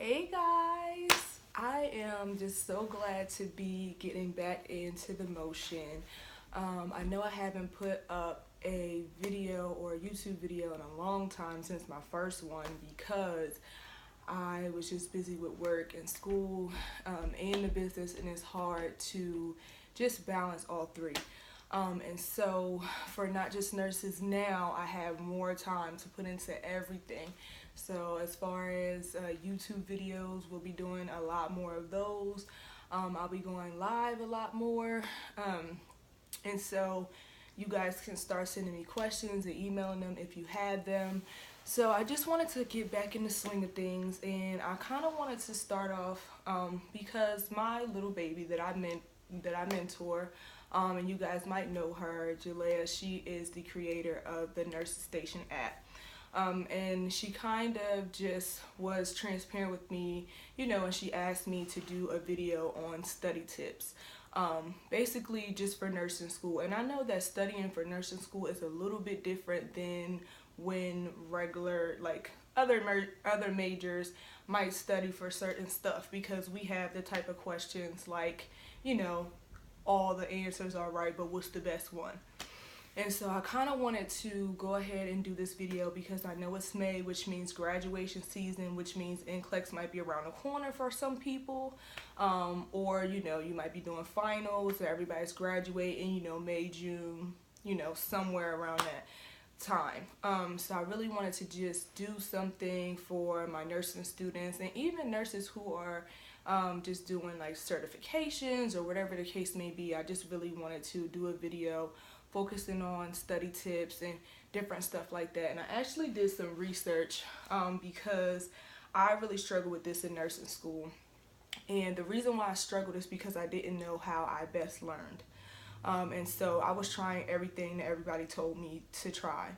Hey guys, I am just so glad to be getting back into the motion. I know I haven't put up a video or a YouTube video in a long time since my first one because I was just busy with work and school and the business, and it's hard to just balance all three. And so for Not Just Nurses now, I have more time to put into everything. So as far as YouTube videos, we'll be doing a lot more of those. I'll be going live a lot more. And so you guys can start sending me questions and emailing them if you had them. So I just wanted to get back in the swing of things, and I kind of wanted to start off because my little baby that I mentor, and you guys might know her, Jalea. She is the creator of the Nurses Station app. And she kind of just was transparent with me, and she asked me to do a video on study tips. Basically just for nursing school. And I know that studying for nursing school is a little bit different than when regular, like other majors might study for certain stuff, because we have the type of questions like, all the answers are right, but what's the best one? And so I kind of wanted to go ahead and do this video because I know it's May, which means graduation season, which means NCLEX might be around the corner for some people. Or, you might be doing finals, or everybody's graduating, May, June, somewhere around that time. So I really wanted to just do something for my nursing students and even nurses who are just doing like certifications or whatever the case may be. I just really wanted to do a video focusing on study tips and different stuff like that. And I actually did some research because I really struggled with this in nursing school. And the reason why I struggled is because I didn't know how I best learned. And so I was trying everything that everybody told me to try.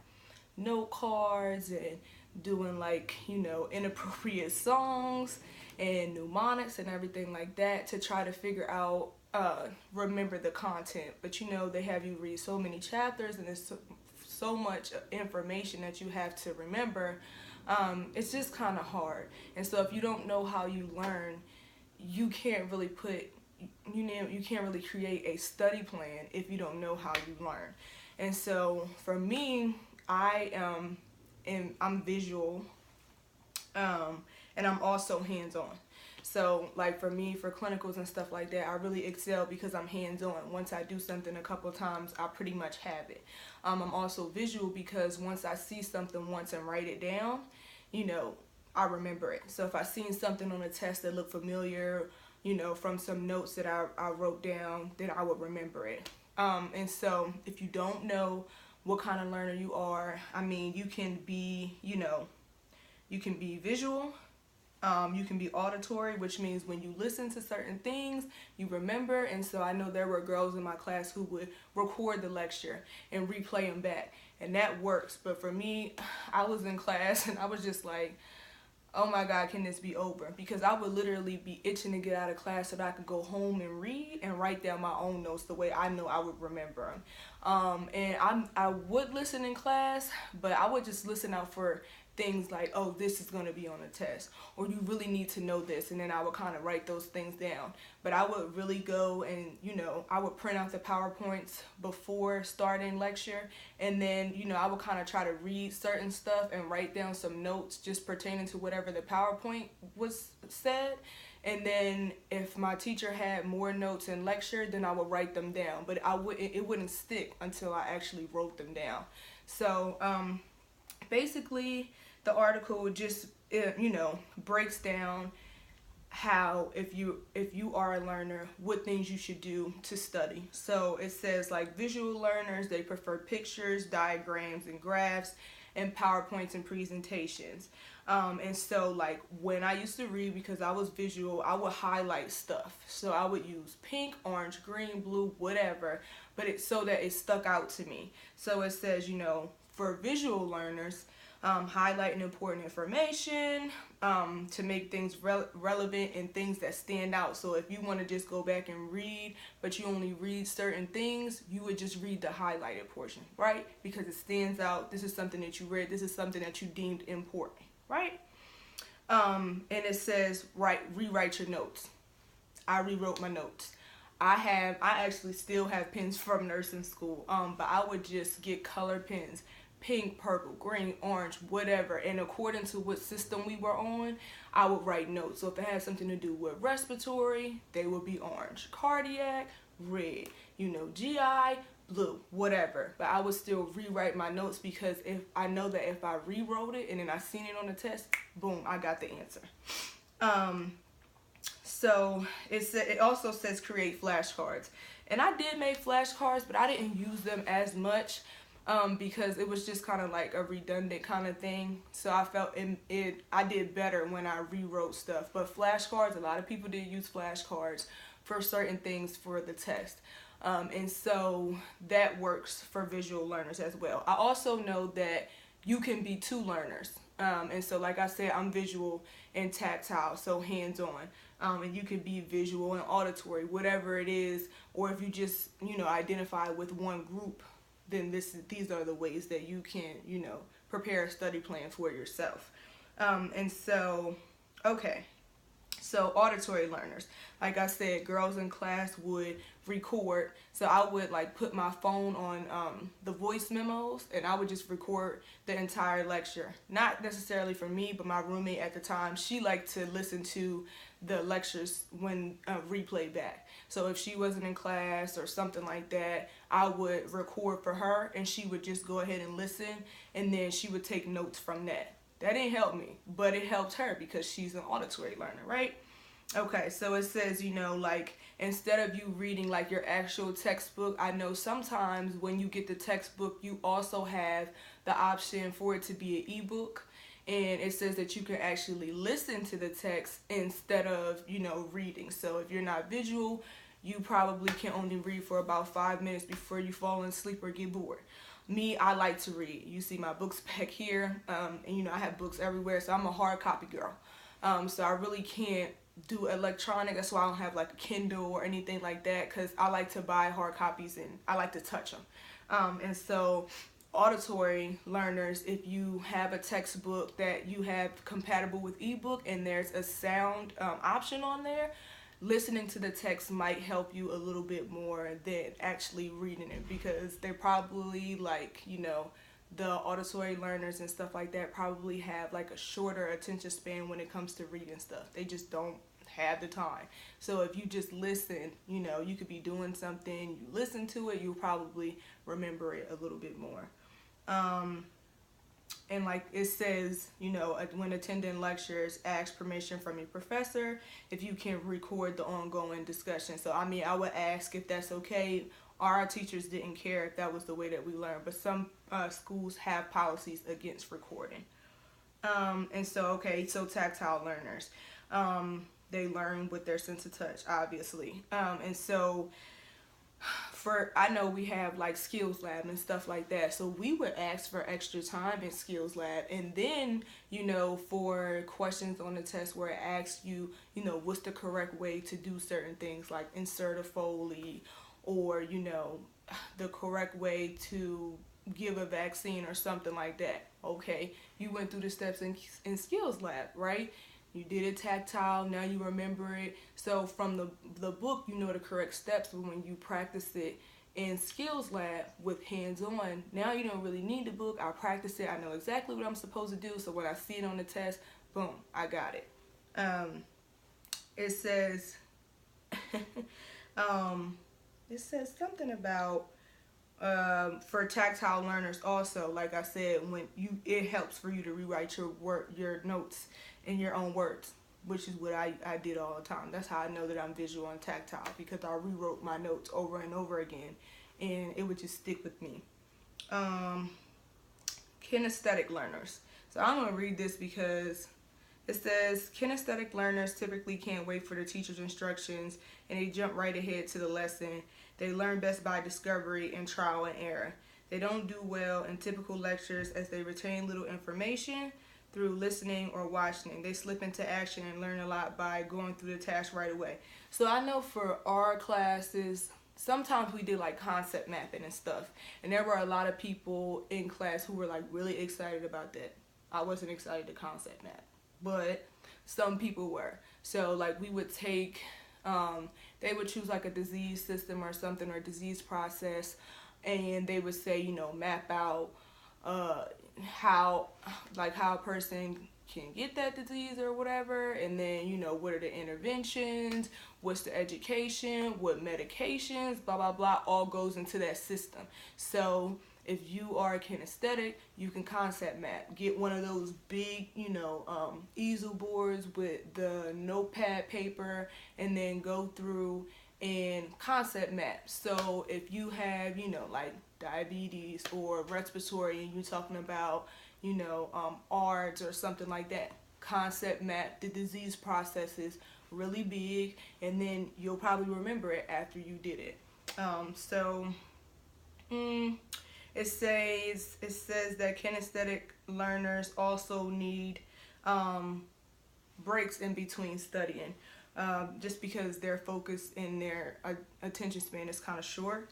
Note cards and doing like, inappropriate songs and mnemonics and everything like that to try to figure out remember the content. But they have you read so many chapters, and there's so much information that you have to remember. It's just kind of hard. And so if you don't know how you learn, you can't really you can't really create a study plan if you don't know how you learn. And so for me, I'm visual, and I'm also hands-on. So like for me, for clinicals and stuff like that, I really excel because I'm hands-on. Once I do something a couple of times, I pretty much have it. I'm also visual because once I see something once and write it down, I remember it. So if I seen something on a test that looked familiar, from some notes that I wrote down, then I would remember it. And so if you don't know what kind of learner you are, you can be, you can be visual. You can be auditory, which means when you listen to certain things, you remember. And so I know there were girls in my class who would record the lecture and replay them back, and that works. But for me, I was in class and I was just like, oh my God, can this be over? Because I would literally be itching to get out of class so that I could go home and read and write down my own notes the way I know I would remember them. And I would listen in class, but I would just listen out for things like, oh, this is going to be on a test, or you really need to know this, and then I would kind of write those things down. But I would really go and, I would print out the PowerPoints before starting lecture, and then, I would kind of try to read certain stuff and write down some notes just pertaining to whatever the PowerPoint was said. And then if my teacher had more notes in lecture, then I would write them down, but it wouldn't stick until I actually wrote them down. So basically the article just breaks down how if you are a learner, what things you should do to study. So it says like visual learners, they prefer pictures, diagrams, and graphs, and PowerPoints and presentations. And so like when I used to read, because I was visual, I would highlight stuff. So I would use pink, orange, green, blue, whatever, but so that it stuck out to me. So it says, for visual learners, highlighting important information to make things relevant and things that stand out. So if you want to just go back and read, but you only read certain things, you would just read the highlighted portion, right? Because it stands out. This is something that you read. This is something that you deemed important, right? And it says rewrite your notes. I rewrote my notes. I actually still have pens from nursing school. But I would just get color pens, pink, purple, green, orange, whatever. And according to what system we were on, I would write notes. So if it had something to do with respiratory, they would be orange. Cardiac, red. GI, blue, whatever. But I would still rewrite my notes because if I know that if I rewrote it and then I seen it on the test, boom, I got the answer. So it also says create flashcards. And I did make flashcards, but I didn't use them as much because it was just kind of like a redundant kind of thing. So I felt I did better when I rewrote stuff. But flashcards, a lot of people did use flashcards for certain things for the test. And so that works for visual learners as well. I also know that you can be two learners. And so like I said, I'm visual and tactile, so hands-on. And you can be visual and auditory, whatever it is. Or if you just, identify with one group, then these are the ways that you can, prepare a study plan for yourself. And so, okay. So auditory learners, like I said, girls in class would record. So I would like put my phone on the voice memos and I would just record the entire lecture. Not necessarily for me, but my roommate at the time, she liked to listen to the lectures when replay back. So if she wasn't in class or something like that, I would record for her and she would just go ahead and listen and then she would take notes from that. That didn't help me, but it helped her because she's an auditory learner, right? Okay, so it says, like instead of you reading like your actual textbook, I know sometimes when you get the textbook, you also have the option for it to be an ebook. And it says that you can actually listen to the text instead of, reading. So if you're not visual, you probably can only read for about 5 minutes before you fall asleep or get bored. Me, I like to read. You see my books back here, and I have books everywhere, so I'm a hard copy girl. So I really can't do electronic. That's why I don't have like a Kindle or anything like that, because I like to buy hard copies and I like to touch them. And so auditory learners, if you have a textbook that you have compatible with ebook and there's a sound option on there, listening to the text might help you a little bit more than actually reading it, because they probably the auditory learners and stuff like that probably have like a shorter attention span when it comes to reading stuff. They just don't have the time. So if you just listen, you could be doing something, you listen to it, you'll probably remember it a little bit more. And like it says, when attending lectures, ask permission from your professor if you can record the ongoing discussion. So I would ask if that's okay. Our teachers didn't care if that was the way that we learned, but some schools have policies against recording. And so tactile learners, they learn with their sense of touch, obviously. And so I know we have like skills lab and stuff like that, so we would ask for extra time in skills lab, and then for questions on the test where it asks you what's the correct way to do certain things, like insert a Foley, or the correct way to give a vaccine or something like that. Okay, you went through the steps in skills lab, right? You did it tactile, now you remember it. So from the book, the correct steps, but when you practice it in skills lab with hands-on, now you don't really need the book. I practice it, I know exactly what I'm supposed to do, so when I see it on the test, boom, I got it. It says, it says something about for tactile learners also, like I said, it helps for you to rewrite your notes in your own words, which is what I did all the time. That's how I know that I'm visual and tactile, because I rewrote my notes over and over again and it would just stick with me. Kinesthetic learners. So I'm going to read this because it says kinesthetic learners typically can't wait for the teacher's instructions and they jump right ahead to the lesson. They learn best by discovery and trial and error. They don't do well in typical lectures as they retain little information through listening or watching. They slip into action and learn a lot by going through the task right away. So I know for our classes, sometimes we did like concept mapping and stuff, and there were a lot of people in class who were like really excited about that. I wasn't excited to concept map, but some people were. So like we would take, they would choose like a disease system or something, or disease process, and they would say, map out how a person can get that disease or whatever, and then what are the interventions, what's the education, what medications, blah blah blah, all goes into that system. So if you are kinesthetic, you can concept map. Get one of those big, easel boards with the notepad paper, and then go through and concept map. So if you have, like diabetes or respiratory, and you're talking about, ARDS or something like that, concept map the disease processes really big, and then you'll probably remember it after you did it. It says that kinesthetic learners also need breaks in between studying, just because their focus and their attention span is kind of short.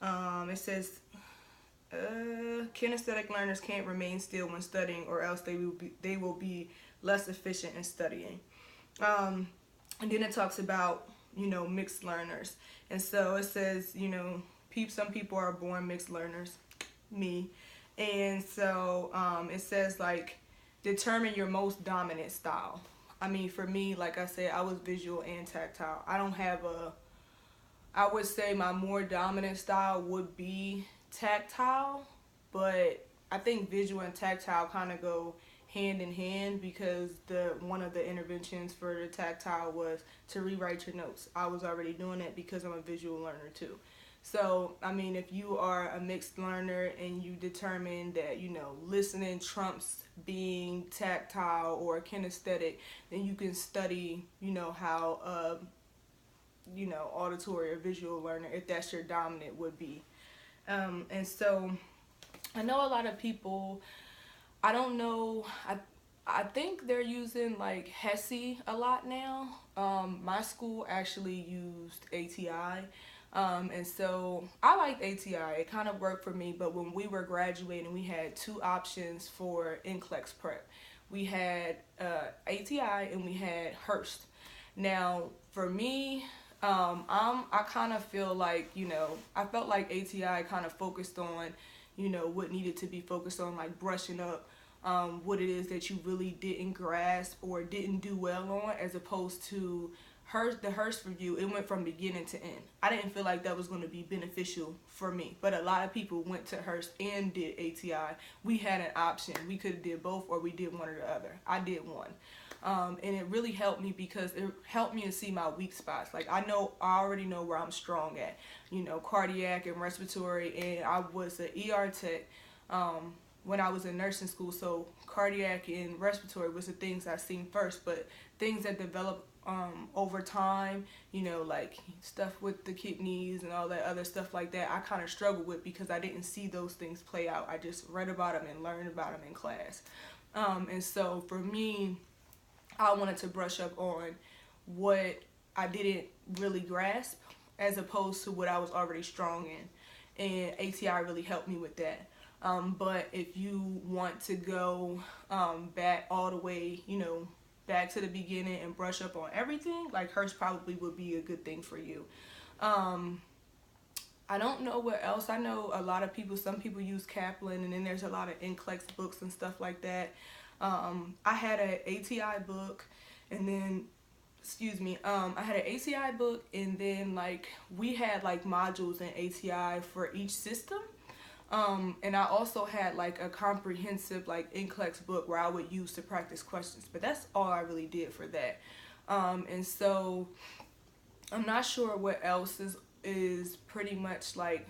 It says kinesthetic learners can't remain still when studying, or else they will be less efficient in studying. And then it talks about mixed learners, and so it says some people are born mixed learners, me, and so it says like determine your most dominant style. I mean, for me, like I said, I was visual and tactile. I would say my more dominant style would be tactile, but I think visual and tactile kind of go hand in hand, because one of the interventions for the tactile was to rewrite your notes. I was already doing it because I'm a visual learner too. So, I mean, if you are a mixed learner and you determine that, listening trumps being tactile or kinesthetic, then you can study, how, auditory or visual learner, if that's your dominant, would be. And so I know a lot of people, I don't know, I think they're using like HESI a lot now. My school actually used ATI. And so I liked ATI. It kind of worked for me, but when we were graduating, we had two options for NCLEX prep. We had ATI and we had Hearst. Now, for me, I kind of feel like, I felt like ATI kind of focused on, what needed to be focused on, like brushing up what it is that you really didn't grasp or didn't do well on, as opposed to the Hearst review. It went from beginning to end. I didn't feel like that was going to be beneficial for me, but a lot of people went to Hearst and did ATI. We had an option. We could have did both, or we did one or the other. I did one. And it really helped me, because it helped me to see my weak spots. Like I already know where I'm strong at, cardiac and respiratory, and I was an ER tech when I was in nursing school, so cardiac and respiratory was the things I seen first, but things that develop over time, like stuff with the kidneys and all that other stuff like that, I kind of struggled with, because I didn't see those things play out. I just read about them and learned about them in class. And so for me, I wanted to brush up on what I didn't really grasp, as opposed to what I was already strong in, and ATI really helped me with that. But if you want to go back all the way, back to the beginning and brush up on everything, like Hearst probably would be a good thing for you. I don't know what else. I know a lot of people, some people use Kaplan, and then there's a lot of NCLEX books and stuff like that. I had an ATI book, and then, I had an ATI book, and then like we had like modules in ATI for each system. And I also had like a comprehensive like NCLEX book where I would use to practice questions, but that's all I really did for that. And so I'm not sure what else is pretty much like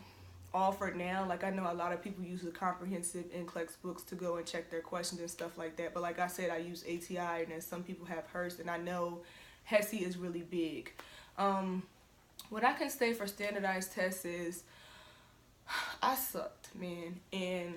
offered now. Like I know a lot of people use the comprehensive NCLEX books to go and check their questions and stuff like that, but like I said, I use ATI, and then some people have Hearst, and I know HESI is really big. What I can say for standardized tests is I sucked, man, and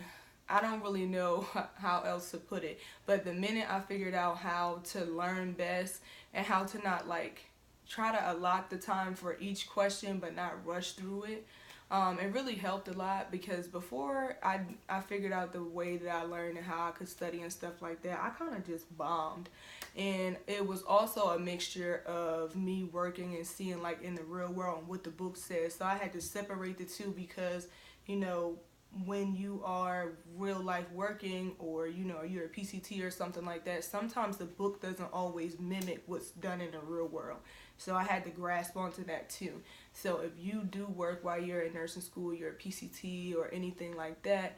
I don't really know how else to put it, but the minute I figured out how to learn best and how to not like try to allot the time for each question but not rush through it, It really helped a lot because before I figured out the way that I learned and how I could study and stuff like that, I kind of just bombed. And it was also a mixture of me working and seeing like in the real world what the book says. So I had to separate the two because, you know, when you are real life working, or you know, you're a PCT or something like that, sometimes the book doesn't always mimic what's done in the real world. So I had to grasp onto that too. So if you do work while you're in nursing school, you're a PCT or anything like that,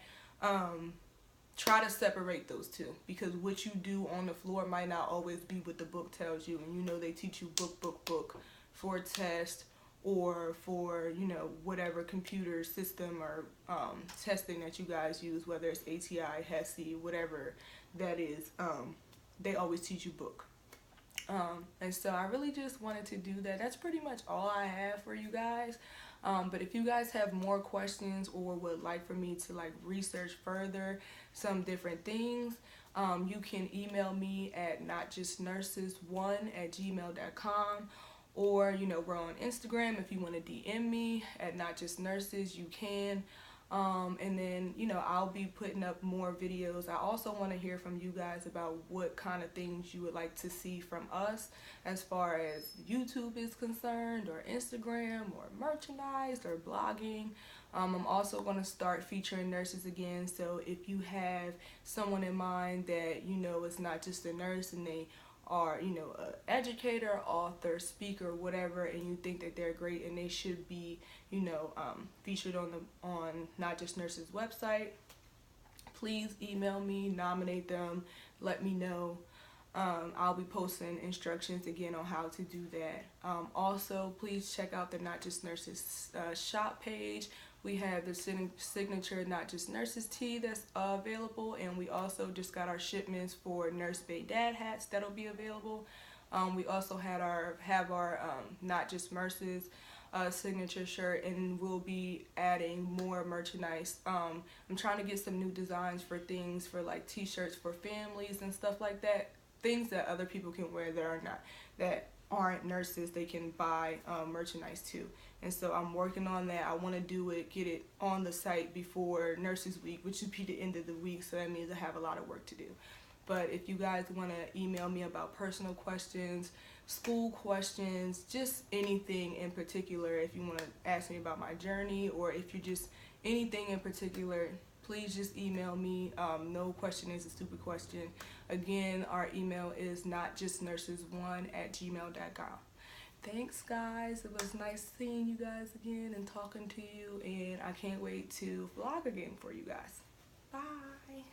try to separate those two, because what you do on the floor might not always be what the book tells you. And you know, they teach you book for a test or for, you know, whatever computer system or testing that you guys use, whether it's ATI, HESI, whatever that is, they always teach you book. And so I really just wanted to do that. That's pretty much all I have for you guys. But if you guys have more questions or would like for me to like research further some different things, you can email me at NotJustNurses1@gmail.com, or, you know, we're on Instagram. If you want to DM me at NotJustNurses, you can. And then, you know, I'll be putting up more videos. I also want to hear from you guys about what kind of things you would like to see from us as far as YouTube is concerned, or Instagram, or merchandise, or blogging. I'm also going to start featuring nurses again. So if you have someone in mind that, you know, is not just a nurse and they are, you know, an educator, author, speaker, whatever, and you think that they're great and they should be, you know, featured on Not Just Nurses website, please email me, nominate them, let me know. I'll be posting instructions again on how to do that. Also, please check out the Not Just Nurses shop page. We have the signature Not Just Nurses tee that's available, and we also just got our shipments for Nurse Bay Dad hats that'll be available. We also have our Not Just Nurses signature shirt, and we'll be adding more merchandise. I'm trying to get some new designs for things for like t-shirts for families and stuff like that. Things that other people can wear that aren't nurses, they can buy merchandise too. And so I'm working on that. I want to get it on the site before Nurses Week, which would be the end of the week. So that means I have a lot of work to do. But if you guys want to email me about personal questions, school questions, just anything in particular, if you want to ask me about my journey, or if you just anything in particular, please just email me. No question is a stupid question. Again, our email is notjustnurses1@gmail.com. Thanks, guys. It was nice seeing you guys again and talking to you, and I can't wait to vlog again for you guys. Bye.